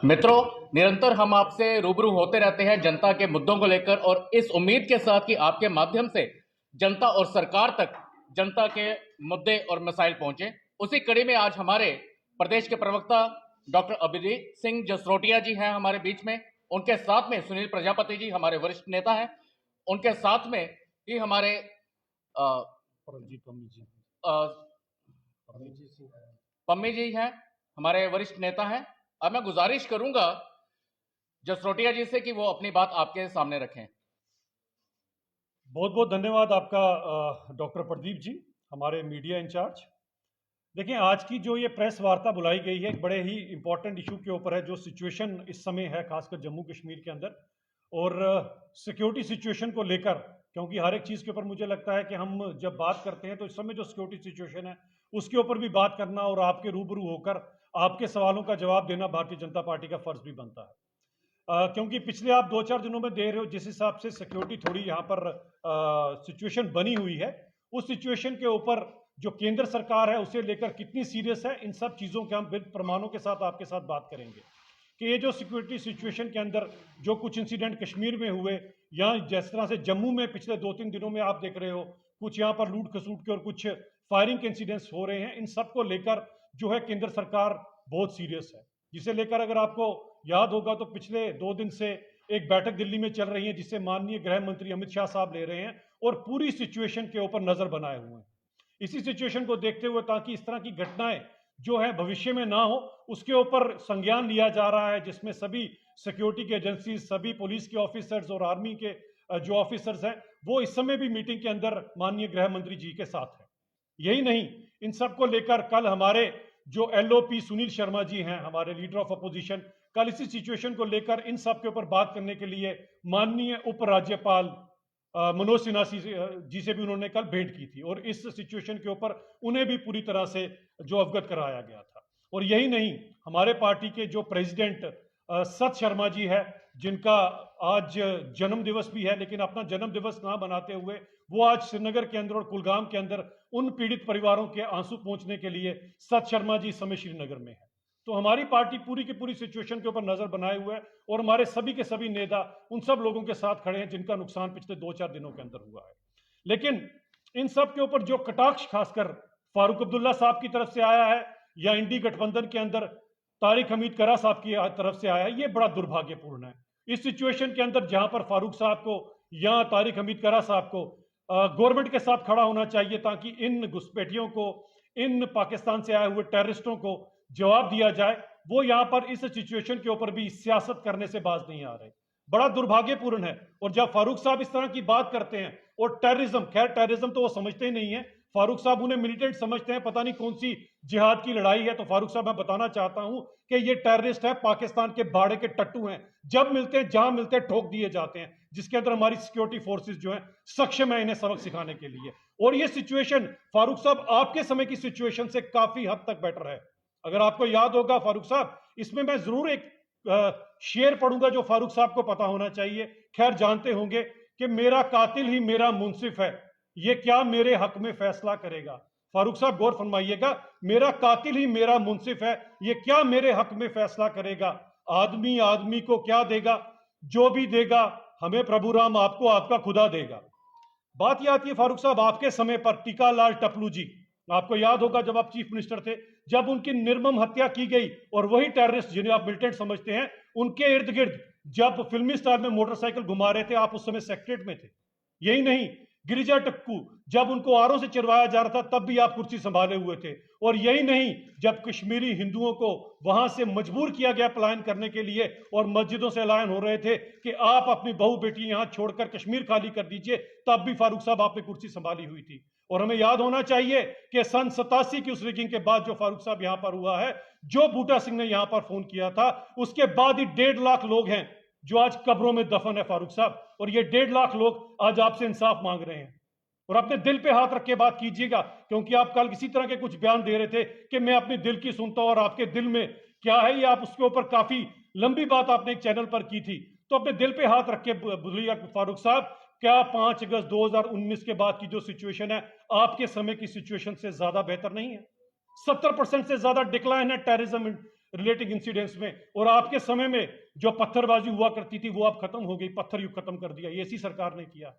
मित्रों, निरंतर हम आपसे रूबरू होते रहते हैं जनता के मुद्दों को लेकर, और इस उम्मीद के साथ कि आपके माध्यम से जनता और सरकार तक जनता के मुद्दे और मसाइल पहुंचे। उसी कड़ी में आज हमारे प्रदेश के प्रवक्ता डॉक्टर अभिजीत सिंह जसरोटिया जी हैं हमारे बीच में। उनके साथ में सुनील प्रजापति जी हमारे वरिष्ठ नेता हैं। उनके साथ में ही हमारे पम्मी जी हैं, हमारे वरिष्ठ नेता हैं। अब मैं गुजारिश करूंगा जसरोटिया जी से कि वो अपनी बात आपके सामने रखें। बहुत बहुत धन्यवाद आपका डॉक्टर प्रदीप जी, हमारे मीडिया इंचार्ज। देखिए, आज की जो ये प्रेस वार्ता बुलाई गई है एक बड़े ही इंपॉर्टेंट इशू के ऊपर है, जो सिचुएशन इस समय है खासकर जम्मू कश्मीर के अंदर और सिक्योरिटी सिचुएशन को लेकर। क्योंकि हर एक चीज़ के ऊपर मुझे लगता है कि हम जब बात करते हैं तो इस समय जो सिक्योरिटी सिचुएशन है उसके ऊपर भी बात करना और आपके रूबरू होकर आपके सवालों का जवाब देना भारतीय जनता पार्टी का फर्ज भी बनता है। क्योंकि पिछले आप 2-4 दिनों में दे रहे हो जिस हिसाब से सिक्योरिटी थोड़ी यहाँ पर सिचुएशन बनी हुई है, उस सिचुएशन के ऊपर जो केंद्र सरकार है उसे लेकर कितनी सीरियस है, इन सब चीज़ों के हम प्रमाणों के साथ आपके साथ बात करेंगे कि ये जो सिक्योरिटी सिचुएशन के अंदर जो कुछ इंसिडेंट कश्मीर में हुए या जिस तरह से जम्मू में पिछले 2-3 दिनों में आप देख रहे हो कुछ यहाँ पर लूट खसूट के और कुछ फायरिंग के इंसिडेंट्स हो रहे हैं, इन सब को लेकर जो है केंद्र सरकार बहुत सीरियस है। जिसे लेकर अगर आपको याद होगा तो पिछले 2 दिन से एक बैठक दिल्ली में चल रही है जिससे माननीय गृह मंत्री अमित शाह साहब ले रहे हैं और पूरी सिचुएशन के ऊपर नजर बनाए हुए हैं। इसी सिचुएशन को देखते हुए ताकि इस तरह की घटनाएं जो है भविष्य में ना हो उसके ऊपर संज्ञान लिया जा रहा है, जिसमें सभी सिक्योरिटी की एजेंसी, सभी पुलिस के ऑफिसर्स और आर्मी के जो ऑफिसर्स हैं वो इस समय भी मीटिंग के अंदर माननीय गृह मंत्री जी के साथ है। यही नहीं, इन सब को लेकर कल हमारे जो LOP सुनील शर्मा जी हैं, हमारे लीडर ऑफ अपोजिशन, कल इसी सिचुएशन को लेकर इन सब के ऊपर बात करने के लिए माननीय उपराज्यपाल मनोज सिन्हा जी से भी उन्होंने कल भेंट की थी और इस सिचुएशन के ऊपर उन्हें भी पूरी तरह से जो अवगत कराया गया था। और यही नहीं, हमारे पार्टी के जो प्रेसिडेंट सत शर्मा जी है, जिनका आज जन्म दिवस भी है, लेकिन अपना जन्म दिवस ना बनाते हुए वो आज श्रीनगर के अंदर और कुलगाम के अंदर उन पीड़ित परिवारों के आंसू पहुंचने के लिए सत शर्मा जी इस समय श्रीनगर में है। तो हमारी पार्टी पूरी की पूरी सिचुएशन के ऊपर नजर बनाए हुए है और हमारे सभी के सभी नेता उन सब लोगों के साथ खड़े हैं जिनका नुकसान पिछले 2-4 दिनों के अंदर हुआ है। लेकिन इन सब के ऊपर जो कटाक्ष खासकर फारूक अब्दुल्ला साहब की तरफ से आया है या इंडी गठबंधन के अंदर तारिक हमीद करा साहब की तरफ से आया है, ये बड़ा दुर्भाग्यपूर्ण है। इस सिचुएशन के अंदर जहां पर फारूक साहब को या तारिक हमीद करा साहब को गवर्नमेंट के साथ खड़ा होना चाहिए ताकि इन घुसपैठियों को, इन पाकिस्तान से आए हुए टेररिस्टों को जवाब दिया जाए, वो यहां पर इस सिचुएशन के ऊपर भी सियासत करने से बाज नहीं आ रहे। बड़ा दुर्भाग्यपूर्ण है। और जब फारूक साहब इस तरह की बात करते हैं और टेररिज्म, खैर टेररिज्म तो वो समझते ही नहीं है, फारूक साहब उन्हें मिलिटेंट समझते हैं, पता नहीं कौन सी जिहाद की लड़ाई है। तो फारूक साहब मैं बताना चाहता हूं कि ये टेररिस्ट है, पाकिस्तान के बाड़े के टट्टू हैं, जब मिलते हैं जहां मिलते हैं ठोक दिए जाते हैं, जिसके अंदर हमारी सिक्योरिटी फोर्सेस जो है सक्षम है इन्हें सबक सिखाने के लिए। और ये सिचुएशन फारूक साहब आपके समय की सिचुएशन से काफी हद तक बेटर है। अगर आपको याद होगा फारूक साहब, इसमें मैं जरूर एक शेर पढ़ूंगा जो फारूक साहब को पता होना चाहिए, खैर जानते होंगे कि मेरा कातिल ही मेरा मुंसिफ है, ये क्या मेरे हक में फैसला करेगा। फारूक साहब गौर फरमाइएगा, मेरा कातिल ही मेरा मुंसिफ है, ये क्या मेरे हक में फैसला करेगा। आदमी आदमी को क्या देगा, जो भी देगा हमें प्रभु राम आपको आपका खुदा देगा। बात यह आती है फारूक साहब आपके समय पर टीका लाल टपलू जी, आपको याद होगा जब आप चीफ मिनिस्टर थे, जब उनकी निर्मम हत्या की गई और वही टेररिस्ट जिन्हें आप मिलिटेंट समझते हैं उनके इर्द गिर्द जब फिल्मी स्टार में मोटरसाइकिल घुमा रहे थे, आप उस समय सेक्रेटरीट में थे। यही नहीं, गिरिजा टक्कू जब उनको आरों से चिरवाया जा रहा था तब भी आप कुर्सी संभाले हुए थे। और यही नहीं, जब कश्मीरी हिंदुओं को वहां से मजबूर किया गया पलायन करने के लिए और मस्जिदों से ऐलान हो रहे थे कि आप अपनी बहू बेटी यहां छोड़कर कश्मीर खाली कर दीजिए, तब भी फारूक साहब आपने कुर्सी संभाली हुई थी। और हमें याद होना चाहिए कि सन 87 की उस रिगिंग के बाद जो फारूक साहब यहां पर हुआ है, जो बूटा सिंह ने यहां पर फोन किया था, उसके बाद ही 1.5 लाख लोग हैं जो आज कब्रों में दफन है फारूक साहब। और ये 1.5 लाख लोग आज आपसे इंसाफ मांग रहे हैं। और अपने दिल पे हाथ रख के बात कीजिएगा, क्योंकि आप कल किसी तरह के कुछ बयान दे रहे थे कि मैं अपने दिल की सुनता हूं और आपके दिल में क्या है, ये आप उसके ऊपर काफी लंबी बात आपने एक चैनल पर की थी। तो अपने दिल पे हाथ रख के बोलिएगा फारूक साहब, क्या 5 अगस्त 2019 के बाद की जो सिचुएशन है आपके समय की सिचुएशन से ज्यादा बेहतर नहीं है? 70% से ज्यादा डिक्लाइन है टेररिज्म रिलेटिंग इंसिडेंट्स में, और आपके समय में जो पत्थरबाजी हुआ करती थी वो अब खत्म हो गई, पत्थर युग खत्म कर दिया, ये इसी सरकार ने किया।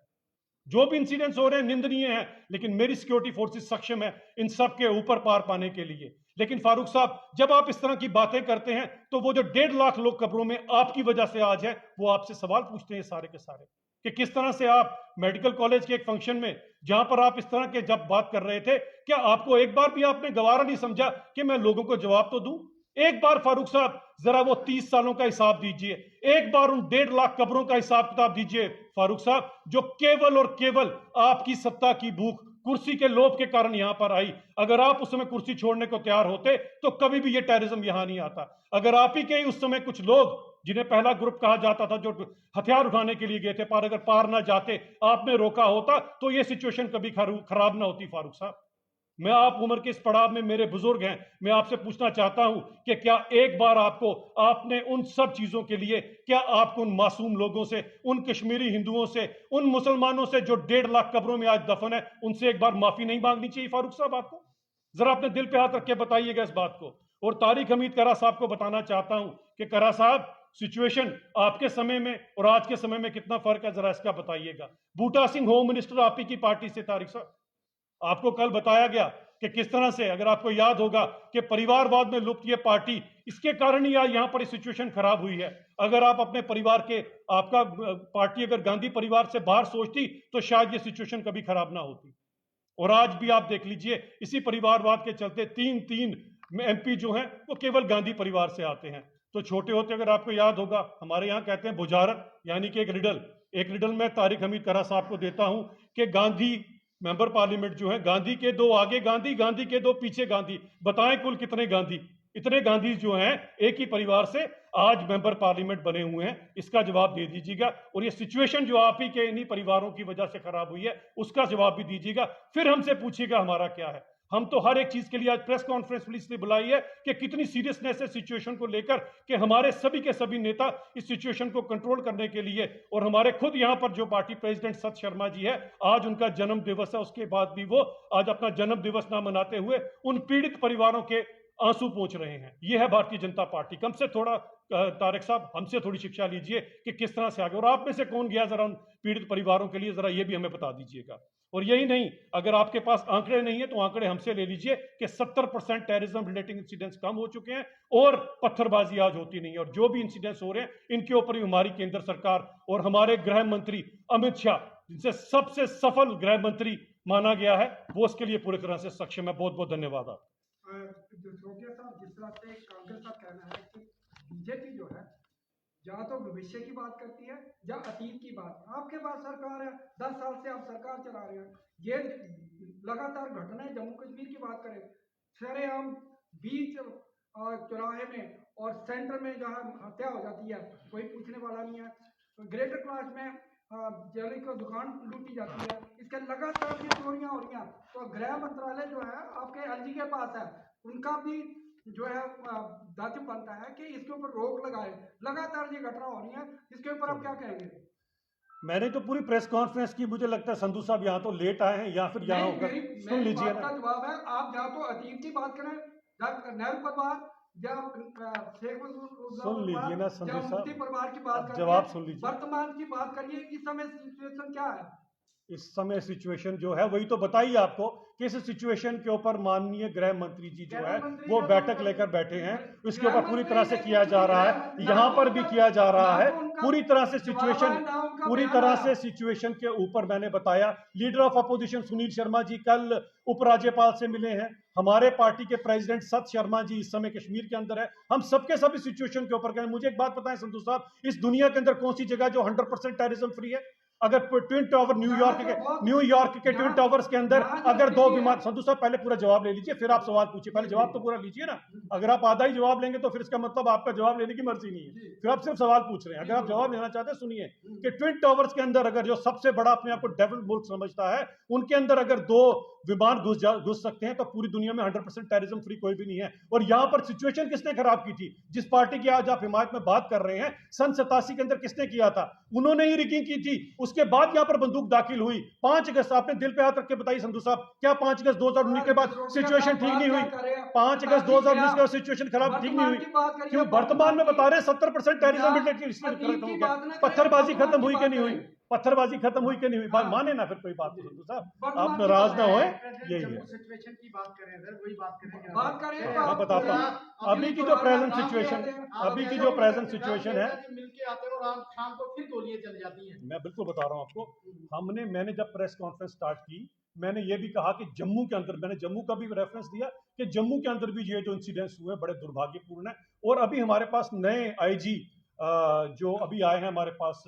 जो भी इंसिडेंट्स हो रहे हैं निंदनीय है, लेकिन मेरी सिक्योरिटी फोर्सेस सक्षम है इन सब के ऊपर पार पाने के लिए। लेकिन फारूक साहब, जब आप इस तरह की बातें करते हैं तो वो जो 1.5 लाख लोग कब्रों में आपकी वजह से आज है, वो आपसे सवाल पूछते हैं सारे के सारे कि किस तरह से आप मेडिकल कॉलेज के एक फंक्शन में जहां पर आप इस तरह के जब बात कर रहे थे, क्या आपको एक बार भी आपने गवारा नहीं समझा कि मैं लोगों को जवाब तो दूं? एक बार फारूक साहब जरा वो 30 सालों का हिसाब दीजिए, एक बार उन 1.5 लाख कब्रों का हिसाब किताब दीजिए फारूक साहब, जो केवल और केवल आपकी सत्ता की भूख, कुर्सी के लोभ के कारण यहां पर आई। अगर आप उस समय कुर्सी छोड़ने को तैयार होते तो कभी भी ये टेररिज्म यहां नहीं आता। अगर आप ही के उस समय कुछ लोग, जिन्हें पहला ग्रुप कहा जाता था, जो हथियार उठाने के लिए गए थे, पर अगर पार ना जाते, आपने रोका होता, तो ये सिचुएशन कभी खराब ना होती फारूक साहब। मैं आप उम्र के इस पड़ाव में, मेरे बुजुर्ग हैं, मैं आपसे पूछना चाहता हूं कि क्या एक बार आपने उन सब चीजों के लिए, क्या आपको उन मासूम लोगों से, उन कश्मीरी हिंदुओं से, उन मुसलमानों से जो 1.5 लाख कब्रों में आज दफन है, उनसे एक बार माफी नहीं मांगनी चाहिए फारूक साहब आपको? जरा अपने दिल पे हाथ रख के बताइएगा इस बात को। और तारिक हमीद करा साहब को बताना चाहता हूं कि करा साहब, सिचुएशन आपके समय में और आज के समय में कितना फर्क है, जरा इसका बताइएगा। बूटा सिंह होम मिनिस्टर आप ही की पार्टी से, तारिक साहब, आपको कल बताया गया कि किस तरह से, अगर आपको याद होगा, कि परिवारवाद में लुप्त ये पार्टी, इसके कारण ही आज यहां पर सिचुएशन खराब हुई है। अगर आप अपने परिवार के, आपका पार्टी अगर गांधी परिवार से बाहर सोचती तो शायद ये सिचुएशन कभी खराब ना होती। और आज भी आप देख लीजिए, इसी परिवारवाद के चलते तीन एमपी जो हैं वो केवल गांधी परिवार से आते हैं। तो छोटे होते अगर आपको याद होगा, हमारे यहाँ कहते हैं बुझारत, यानी कि एक रिडल मैं तारिक हमीद करा साहब को देता हूं कि गांधी मेंबर पार्लियामेंट जो है, गांधी के 2 आगे गांधी, गांधी के 2 पीछे गांधी, बताएं कुल कितने गांधी? इतने गांधी जो हैं एक ही परिवार से आज मेंबर पार्लियामेंट बने हुए हैं, इसका जवाब दे दीजिएगा। और ये सिचुएशन जो आप ही के इन्हीं परिवारों की वजह से खराब हुई है, उसका जवाब भी दीजिएगा। फिर हमसे पूछिएगा हमारा क्या है। हम तो हर एक चीज के लिए आज प्रेस कॉन्फ्रेंस पुलिस ने बुलाई है कि कितनी सीरियसनेस है सिचुएशन को लेकर, कि हमारे सभी के सभी नेता इस सिचुएशन को कंट्रोल करने के लिए, और हमारे खुद यहां पर जो पार्टी प्रेसिडेंट सत शर्मा जी है, आज उनका जन्म दिवस है, उसके बाद भी वो आज अपना जन्म दिवस ना मनाते हुए उन पीड़ित परिवारों के आंसू पोंछ रहे हैं। ये है भारतीय जनता पार्टी। कम से थोड़ा तारिक साहब, हमसे थोड़ी शिक्षा लीजिए कि किस तरह से आगे, और आप में से कौन गया जरा उन पीड़ित परिवारों के लिए, जरा ये भी हमें बता दीजिएगा। और यही नहीं, अगर आपके पास आंकड़े नहीं है तो आंकड़े हमसे ले लीजिए कि 70% टेररिज्म रिलेटिंग इंसिडेंट्स कम हो चुके हैं और पत्थरबाजी आज होती नहीं है। और जो भी इंसिडेंट्स हो रहे हैं इनके ऊपर हमारी केंद्र सरकार और हमारे गृह मंत्री अमित शाह, जिनसे सबसे सफल गृह मंत्री माना गया है, वो उसके लिए पूरी तरह से सक्षम है। बहुत बहुत धन्यवाद आप। जिस तरह से कांग्रेस का कहना है कि बीजेपी जो है या तो भविष्य की बात करती है या अतीत की बात। आपके पास सरकार है, 10 साल से आप सरकार चला रहे हैं। ये लगातार घटनाएं, जम्मू कश्मीर की बात करें, सरेआम बीच चौराहे में और सेंटर में जहाँ हत्या हो जाती है, कोई पूछने वाला नहीं है। ग्रेटर क्लास में ज्वेलरी को दुकान लूटी जाती है, इसके लगातार ये चोरियां हो रही हैं। तो गृह मंत्रालय जो है आपके एलजी के पास है, उनका भी जो है दायित्व बनता है कि इसके ऊपर रोक लगाए। लगातार ये घटना हो रही है, इसके ऊपर आप क्या कहेंगे? मैंने तो पूरी प्रेस कॉन्फ्रेंस की, मुझे लगता है संधू साहब यहाँ तो लेट आए हैं या फिर यहाँ होकर सुन लीजिए ना। जवाब है, आप या तो अतीत की बात करें, नेहरू परिवार या सुन लीजिए ना संधू साहब, परिवार की बात करिए, जवाब सुन लीजिए। वर्तमान की बात करिए, इस समय सिचुएशन क्या है? इस समय सिचुएशन जो है वही तो बताइए आपको कि इस सिचुएशन के ऊपर माननीय गृह मंत्री जी जो है वो बैठक लेकर बैठे हैं, उसके ऊपर पूरी तरह से किया जा रहा है, यहाँ पर भी किया जा रहा है पूरी तरह से सिचुएशन, पूरी तरह से सिचुएशन के ऊपर। मैंने बताया leader of opposition Sunil Sharma ji कल उपराज्यपाल से मिले हैं, हमारे पार्टी के प्रेसिडेंट सत शर्मा जी इस समय कश्मीर के अंदर है। हम सबके सब इस सिचुएशन के ऊपर करें। मुझे एक बात बताएं संतोष साहब, इस दुनिया के अंदर कौन सी जगह जो 100% टेररिज्म फ्री है? अगर ट्विन टावर न्यूयॉर्क के ट्विन टावर्स के अंदर अगर 2 विमान, संधू साहब पहले पूरा जवाब ले लीजिए फिर आप सवाल पूछिए, पहले जवाब तो पूरा लीजिए ना। अगर आप आधा ही जवाब लेंगे तो फिर इसका मतलब आपका जवाब लेने की मर्जी नहीं है, फिर आप सिर्फ सवाल पूछ रहे हैं। अगर आप जवाब लेना चाहते हैं सुनिए कि ट्विन टावर्स के अंदर अगर जो सबसे बड़ा अपने आप को डेवलप्ड मुल्क समझता है, उनके अंदर अगर 2 विमान घुस सकते हैं, तो पूरी दुनिया में 100% टेररिज्म फ्री कोई भी नहीं है। और यहाँ पर सिचुएशन किसने खराब की थी? जिस पार्टी की आज आप हिमायत में बात कर रहे हैं, सन 87 के अंदर किसने किया था? उन्होंने ही रिगिंग की थी। उसके बाद यहाँ पर बंदूक दाखिल हुई 5 अगस्त। आपने दिल पे हाथ रख के बताइए संधू साहब, क्या 5 अगस्त 2019 के बाद सिचुएशन ठीक नहीं हुई? 5 अगस्त 2019 के बाद सिचुएशन खराब ठीक नहीं हुई? क्यों? वर्तमान में बता रहे 70% टेररिज्म होगा। पत्थरबाजी खत्म हुई कि नहीं हुई? पत्थरबाजी खत्म हुई कि नहीं हुई? बात माने ना फिर कोई बात नहीं संधू साहब, आप नाराज ना होए। यही है सिचुएशन की बात करें सर, वही बात करेंगे। बात करें मैं बताता हूँ अभी की जो प्रेजेंट सिचुएशन, अभी की जो प्रेजेंट सिचुएशन है, मिलके आते हैं और आज शाम को फिर गोलियां चल जाती हैं। मैं बिल्कुल बता रहा हूँ आपको। मैंने जब प्रेस कॉन्फ्रेंस स्टार्ट की, मैंने ये भी कहा कि जम्मू के अंदर, मैंने जम्मू का भी रेफरेंस दिया कि जम्मू के अंदर भी ये जो इंसिडेंट्स हुए बड़े दुर्भाग्यपूर्ण है। और अभी हमारे पास नए आईजी जो अभी आए हैं हमारे पास,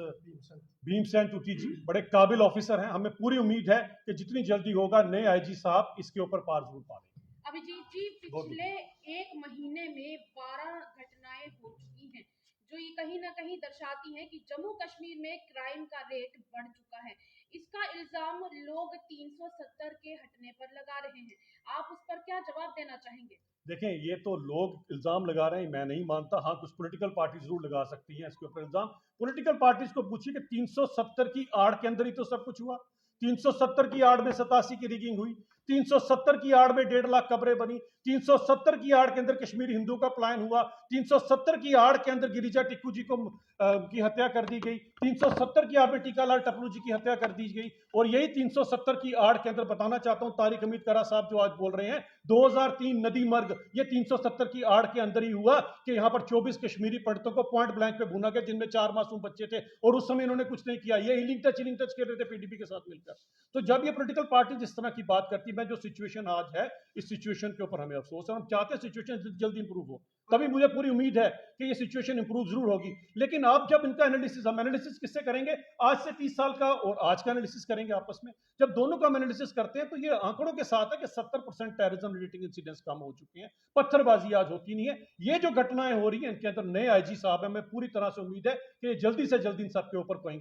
भीमसेन तुर्की जी, बड़े काबिल ऑफिसर हैं। हमें पूरी उम्मीद है कि जितनी जल्दी होगा नए आईजी साहब इसके ऊपर पार जरूर पाएंगे। अभिजीत जी, पिछले एक महीने में 12 घटनाएं हो चुकी हैं, जो ये कहीं ना कहीं दर्शाती हैं कि जम्मू कश्मीर में क्राइम का रेट बढ़ चुका है। इसका इल्जाम लोग 370 के हटने पर लगा रहे हैं। आप उस पर क्या जवाब देना चाहेंगे? देखें, ये तो लोग इल्जाम लगा रहे हैं, मैं नहीं मानता। हाँ, कुछ पॉलिटिकल पार्टी जरूर लगा सकती हैं इसके ऊपर इल्जाम। पॉलिटिकल पार्टीज को पूछिए कि 370 की आड़ के अंदर ही तो सब कुछ हुआ। 370 की आड़ में 87 की रिगिंग हुई, 370 की आड़ में 1.5 लाख कब्रें बनी, 370 की आड़ के अंदर कश्मीरी हिंदू का प्लान हुआ, 370 की आड़ के अंदर गिरिजा टिक्कू जी को की हत्या कर दी गई, 370 की आड़ में टीकालाल टपलू जी की हत्या कर दी गई। और यही 370 की आड़ के अंदर बताना चाहता हूं, तारिक हमीद करा साहब जो आज बोल रहे हैं 2003 नदी मर्ग, ये 370 की आड़ के अंदर ही हुआ कि यहां पर 24 कश्मीरी पंडितों को पॉइंट ब्लैंक पे भूना गया, जिनमें 4 मासूम बच्चे थे, और उस समय इन्होंने कुछ नहीं किया। ये हिलिंग टच कर रहे थे पीडीपी के साथ मिलकर। तो जब ये पॉलिटिकल पार्टी जिस तरह की बात करती है, जो सिचुएशन आज है, इस सिचुएशन के ऊपर हमें अफसोस है। हम चाहते हैं सिचुएशन जल्दी इंप्रूव हो, तभी मुझे पूरी उम्मीद है कि ये सिचुएशन इंप्रूव जरूर होगी। लेकिन आप जब इनका एनालिसिस, हम एनालिसिस किससे करेंगे? आज से 30 साल का और आज का एनालिसिस करेंगे आपस में। जब दोनों का एनालिसिस करते हैं तो ये आंकड़ों के साथ है कि 70% टेररिज्म रिलेटेड इंसिडेंट्स कम हो चुके हैं, पत्थरबाजी आज होती नहीं है। ये जो घटनाएं हो रही हैं, इनके अंदर नए आईजी साहब हैं, हमें पूरी तरह से उम्मीद है कि जल्दी से जल्दी इन सब के ऊपर कोई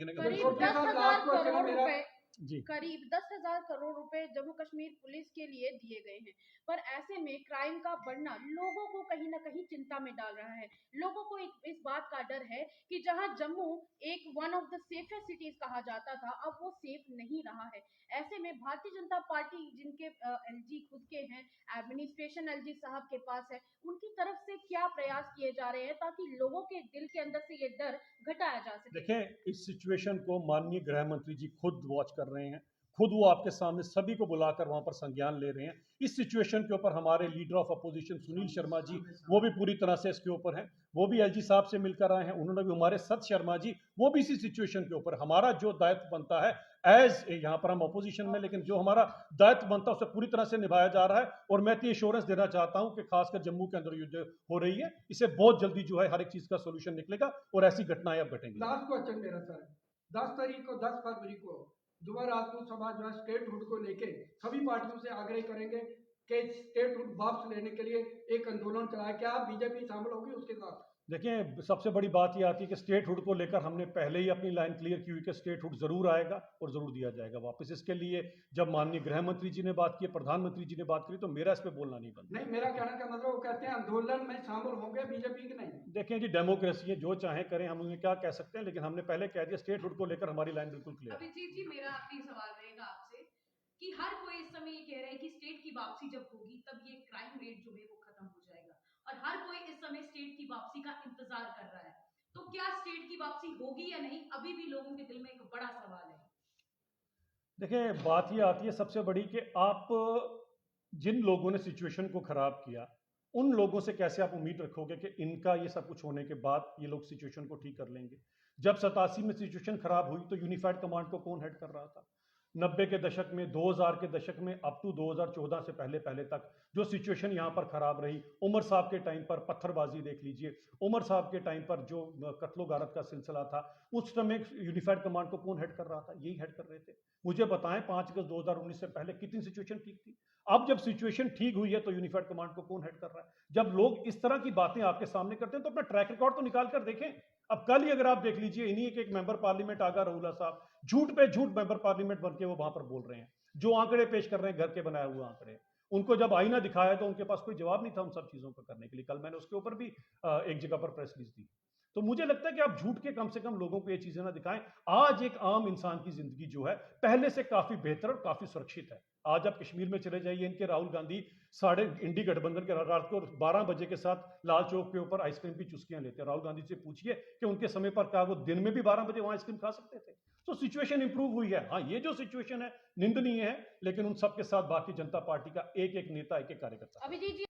करीब 10,000 करोड़ रुपए जम्मू कश्मीर पुलिस के लिए दिए गए हैं, पर ऐसे में क्राइम का बढ़ना लोगों को कहीं ना कहीं चिंता में डाल रहा है। लोगों को इस बात का डर है कि जहां जम्मू एक one of the safest cities कहा जाता था, अब वो सेफ नहीं रहा है। ऐसे में भारतीय जनता पार्टी, जिनके एलजी खुद के हैं, एडमिनिस्ट्रेशन एलजी साहब के पास है, उनकी तरफ से क्या प्रयास किए जा रहे हैं ताकि लोगों के दिल के अंदर से ये डर घटाया जा सके? देखें, इस सिचुएशन को माननीय गृह मंत्री जी खुद वॉच कर रहे हैं, खुद वो आपके सामने सभी को बुलाकर वहां पर संज्ञान ले रहे हैं। इस सिचुएशन के ऊपर हमारे leader of opposition Sunil Sharma ji, वो भी पूरी तरह से इसके ऊपर हैं, वो भी एलजी साहब से मिलकर आए हैं। उन्होंने भी, हमारे सत शर्मा जी, वो भी इसी सिचुएशन के ऊपर, हमारा जो दायित्व बनता है एज, यहाँ पर हम अपोजिशन में, लेकिन जो हमारा दायित्व बनता है उसे पूरी तरह से निभाया जा रहा है। और मैं तो एश्योरेंस देना चाहता हूँ कि खासकर जम्मू के अंदर युद्ध हो रही है, इसे बहुत जल्दी जो है हर एक चीज का सोल्यूशन निकलेगा और ऐसी घटनाएं अब घटेंगी। लास्ट क्वेश्चन मेरा सर, 10 तारीख को, 10 फरवरी को युवा राजपूत समाज जो है स्टेट हुड को लेके सभी पार्टियों से आग्रह करेंगे कि स्टेट हुड वापस लेने के लिए एक आंदोलन चलाए। क्या बीजेपी शामिल होगी उसके साथ? देखिए, सबसे बड़ी बात यह आती है कि स्टेट हुड को लेकर हमने पहले ही अपनी लाइन क्लियर की हुई कि स्टेट हुड जरूर आएगा और जरूर दिया जाएगा वापस। इसके लिए जब माननीय गृह मंत्री जी ने बात की, प्रधानमंत्री जी ने बात करी, तो मेरा इस पर बोलना नहीं बनता। नहीं, मेरा कहने का मतलब, वो कहते हैं आंदोलन में शामिल होंगे बीजेपी की नहीं। देखें जी, डेमोक्रेसी है, जो चाहे करें, हम उन्हें क्या कह सकते हैं, लेकिन हमने पहले कह दिया स्टेट हुड को लेकर हमारी लाइन बिल्कुल क्लियर है। अभिजीत जी, मेरा आखिरी सवाल रहेगा आपसे कि हर कोई इस समय ये कह रहा है कि स्टेट की वापसी जब होगी तब ये क्राइम रेट जो है वो खत्म हो जाएगा, और हर कोई इस समय स्टेट की वापसी का इंतजार कर रहा है। तो क्या स्टेट की वापसी होगी या नहीं, अभी भी लोगों के दिल में एक बड़ा सवाल है। देखिए, बात ये आती है सबसे बड़ी कि आप जिन लोगों ने सिचुएशन को खराब किया, उन लोगों से कैसे आप उम्मीद रखोगे कि इनका ये सब कुछ होने के बाद ये लोग सिचुएशन को ठीक कर लेंगे? जब 87 में सिचुएशन खराब हुई तो यूनिफाइड कमांड को कौन हेड कर रहा था? 90 के दशक में, 2000 के दशक में, अप टू 2014 से पहले तक जो सिचुएशन यहाँ पर खराब रही, उमर साहब के टाइम पर पत्थरबाजी देख लीजिए, उमर साहब के टाइम पर जो कत्लो गारत का सिलसिला था, उस समय यूनिफाइड कमांड को कौन हेड कर रहा था? यही हेड कर रहे थे। मुझे बताएं, 5 अगस्त 2019 से पहले कितनी सिचुएशन ठीक थी? अब जब सिचुएशन ठीक हुई है तो यूनिफाइड कमांड को कौन हेड कर रहा है? जब लोग इस तरह की बातें आपके सामने करते हैं तो अपना ट्रैक रिकॉर्ड तो निकाल कर देखें। अब कल ही अगर आप देख लीजिए, इन्हीं एक मेंबर पार्लियामेंट आगा रऊला साहब झूठ पे झूठ मेंबर पार्लियामेंट बन के वो वहां पर बोल रहे हैं, जो आंकड़े पेश कर रहे हैं घर के बनाए हुए आंकड़े। उनको जब आईना दिखाया तो उनके पास कोई जवाब नहीं था उन सब चीजों को करने के लिए। कल मैंने उसके ऊपर भी एक जगह पर प्रेस रिलीज दी। तो मुझे लगता है कि आप झूठ के कम से कम लोगों को ये चीजें ना दिखाएं। आज एक आम इंसान की जिंदगी जो है पहले से काफी बेहतर और काफी सुरक्षित है। आज आप कश्मीर में चले जाइए, इनके राहुल गांधी इंडी गठबंधन के रात को 12 बजे के साथ लाल चौक के ऊपर आइसक्रीम की चुस्कियां लेते हैं। राहुल गांधी से पूछिए कि उनके समय पर क्या वो दिन में भी 12 बजे वहां आइसक्रीम खा सकते थे? तो सिचुएशन इंप्रूव हुई है। हाँ, ये जो सिचुएशन है निंदनीय है, लेकिन उन सबके साथ बाकी जनता पार्टी का एक एक नेता, एक एक कार्यकर्ता। अभिजीत जी